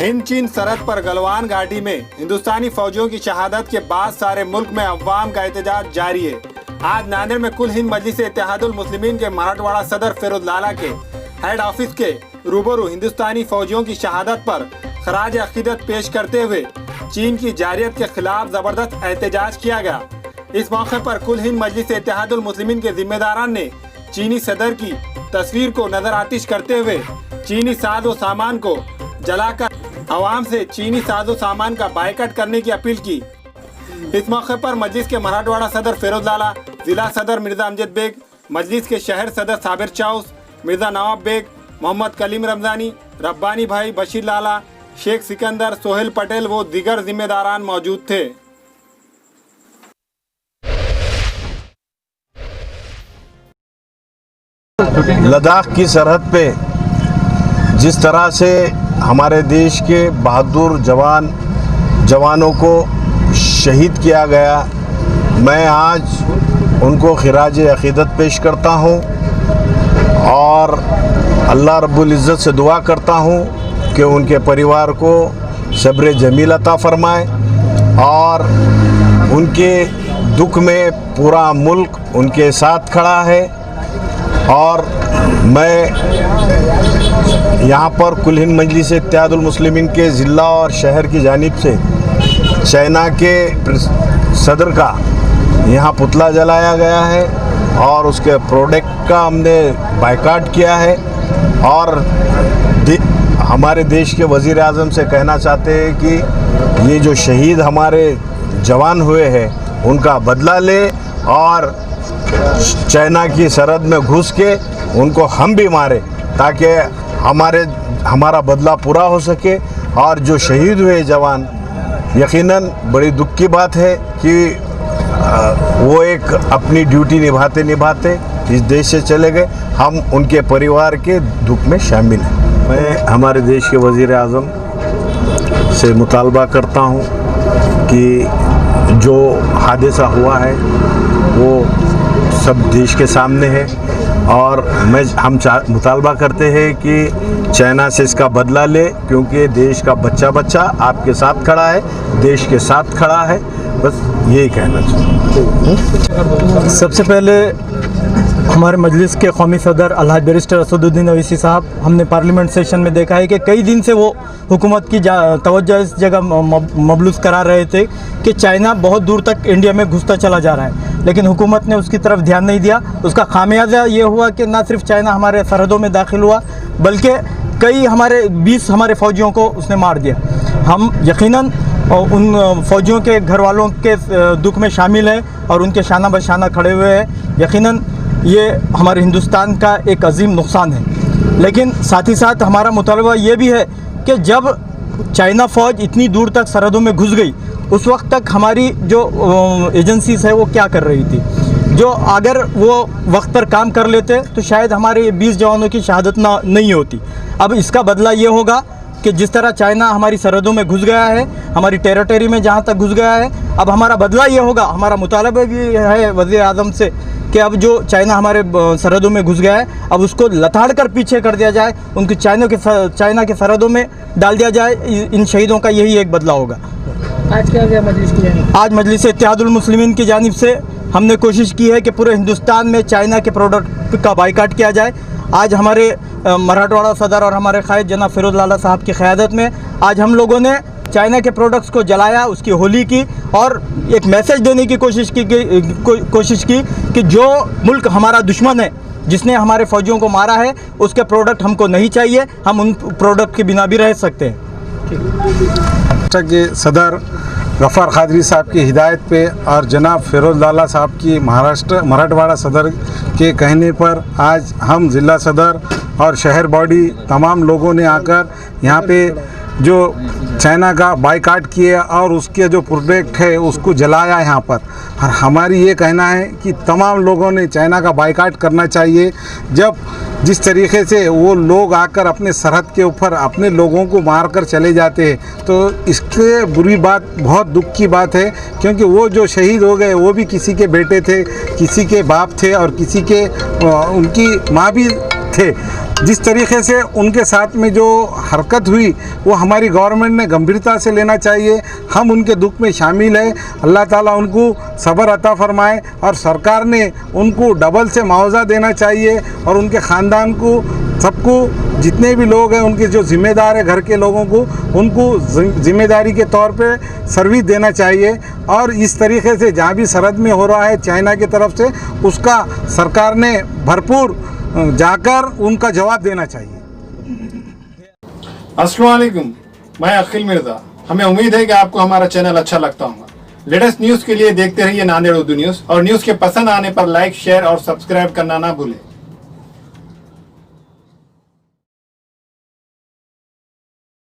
हिंद चीन सरहद पर गलवान घाटी में हिंदुस्तानी फौजियों की शहादत के बाद सारे मुल्क में अवाम का एहतजाज जारी है। आज नांदेड़ में कुल हिंद मजलिस इत्तेहादुल मुस्लिमीन के मराठवाड़ा सदर फिरोज लाला के हेड ऑफिस के रूबरू हिंदुस्तानी फौजियों की शहादत पर खराज अकीदत पेश करते हुए चीन की जारियत के खिलाफ जबरदस्त एहतजाज किया गया। इस मौके पर कुल हिंद मजलिस इत्तेहादुल मुस्लिमीन के जिम्मेदारान ने चीनी सदर की तस्वीर को नजर आतिश करते हुए चीनी साजो सामान को जलाकर आवाम से चीनी साजो सामान का बायकॉट करने की अपील की। इस मौके पर मजलिस के मराठवाड़ा सदर फिरोज लाला, जिला सदर मिर्जा अमजद बेग, मजलिस के शहर सदर साबिर चाउस, मिर्जा नवाब बेग, मोहम्मद कलीम रमजानी, रब्बानी भाई, बशीर लाला, शेख सिकंदर, सोहेल पटेल व दीगर जिम्मेदारान मौजूद थे। लद्दाख की सरहद पे जिस तरह से हमारे देश के बहादुर जवानों को शहीद किया गया, मैं आज उनको खिराज अक़ीदत पेश करता हूं और अल्लाह रब्बुल इज़्ज़त से दुआ करता हूं कि उनके परिवार को सब्र जमील अता फरमाए और उनके दुख में पूरा मुल्क उनके साथ खड़ा है। और मैं यहाँ पर कुल हिंद मजलिस इत्तेहादुल मुस्लिमीन के ज़िला और शहर की जानिब से चाइना के सदर का यहाँ पुतला जलाया गया है और उसके प्रोडक्ट का हमने बायकॉट किया है। और हमारे देश के वज़ीर आज़म से कहना चाहते हैं कि ये जो शहीद हमारे जवान हुए हैं उनका बदला ले और चाइना की सरहद में घुस के उनको हम भी मारे ताकि हमारा बदला पूरा हो सके। और जो शहीद हुए जवान, यकीनन बड़ी दुख की बात है कि वो एक अपनी ड्यूटी निभाते इस देश से चले गए। हम उनके परिवार के दुख में शामिल हैं। मैं हमारे देश के वज़ीर आज़म से मुतालबा करता हूँ कि जो हादसा हुआ है वो सब देश के सामने है और हम मुतालबा करते हैं कि चाइना से इसका बदला ले, क्योंकि देश का बच्चा आपके साथ खड़ा है, देश के साथ खड़ा है। बस यही कहना चाहिए। सबसे पहले हमारे मजलिस के कौमी सदर अलहाज बैरिस्टर असदुद्दीन अवैसी साहब, हमने पार्लियामेंट सेशन में देखा है कि कई दिन से वो हुकूमत की तवज्जो इस जगह मबलूस करा रहे थे कि चाइना बहुत दूर तक इंडिया में घुसता चला जा रहा है, लेकिन हुकूमत ने उसकी तरफ ध्यान नहीं दिया। उसका खामियाजा ये हुआ कि ना सिर्फ चाइना हमारे सरहदों में दाखिल हुआ बल्कि कई 20 हमारे फ़ौजियों को उसने मार दिया। हम यकीनन उन फ़ौजियों के घर वालों के दुख में शामिल हैं और उनके शाना बशाना खड़े हुए हैं। यकीनन ये हमारे हिंदुस्तान का एक अजीम नुकसान है, लेकिन साथ ही साथ हमारा मुतालबा ये भी है कि जब चाइना फ़ौज इतनी दूर तक सरहदों में घुस गई, उस वक्त तक हमारी जो एजेंसीज़ है वो क्या कर रही थी। जो अगर वो वक्त पर काम कर लेते तो शायद हमारे 20 जवानों की शहादत नहीं होती। अब इसका बदला ये होगा कि जिस तरह चाइना हमारी सरहदों में घुस गया है, हमारी टेरिटरी में जहाँ तक घुस गया है, अब हमारा बदला ये होगा। हमारा मुतालबा भी है वज़ीर आज़म से कि अब जो चाइना हमारे सरहदों में घुस गया है, अब उसको लताड़ कर पीछे कर दिया जाए, उनकी चाइना के सरहदों में डाल दिया जाए। इन शहीदों का यही एक बदला होगा। आज क्या गया मजलिस की जानिब? आज मजलिस इत्तेहादुल मुस्लिमीन की जानिब से हमने कोशिश की है कि पूरे हिंदुस्तान में चाइना के प्रोडक्ट का बायकॉट किया जाए। आज हमारे मराठवाड़ा सदर और हमारे कायद जनाब फिरोज लाला साहब की क़यादत में आज हम लोगों ने चाइना के प्रोडक्ट्स को जलाया, उसकी होली की और एक मैसेज देने की कोशिश की कि जो मुल्क हमारा दुश्मन है, जिसने हमारे फ़ौजियों को मारा है, उसके प्रोडक्ट हमको नहीं चाहिए। हम उन प्रोडक्ट के बिना भी रह सकते हैं। के सदर गफ़ार क़ादरी साहब की हिदायत पे और जनाब फिरोज लाला साहब की मराठवाड़ा सदर के कहने पर आज हम ज़िला सदर और शहर बॉडी तमाम लोगों ने आकर यहाँ पे जो चाइना का बायकॉट किया और उसके जो प्रोडक्ट है उसको जलाया यहाँ पर। और हमारी ये कहना है कि तमाम लोगों ने चाइना का बायकॉट करना चाहिए। जब जिस तरीके से वो लोग आकर अपने सरहद के ऊपर अपने लोगों को मार कर चले जाते हैं, तो इसके बुरी बात, बहुत दुख की बात है, क्योंकि वो जो शहीद हो गए वो भी किसी के बेटे थे, किसी के बाप थे और किसी के उनकी माँ भी थे। जिस तरीके से उनके साथ में जो हरकत हुई वो हमारी गवर्नमेंट ने गंभीरता से लेना चाहिए। हम उनके दुख में शामिल है। अल्लाह ताला उनको सब्र अता फरमाए और सरकार ने उनको डबल से मुआवजा देना चाहिए और उनके ख़ानदान को, सबको, जितने भी लोग हैं उनके जो ज़िम्मेदार है घर के लोगों को, उनको ज़िम्मेदारी के तौर पे सर्विस देना चाहिए। और इस तरीके से जहाँ भी सरहद में हो रहा है चाइना की तरफ से, उसका सरकार ने भरपूर जाकर उनका जवाब देना चाहिए। अस्सलाम वालेकुम, मैं अखिल मिर्ज़ा। हमें उम्मीद है कि आपको हमारा चैनल अच्छा लगता होगा। लेटेस्ट न्यूज़ के लिए देखते रहिए नांदेड़ उर्दू न्यूज़, और न्यूज़ के पसंद आने पर लाइक, शेयर और सब्सक्राइब करना ना भूलें।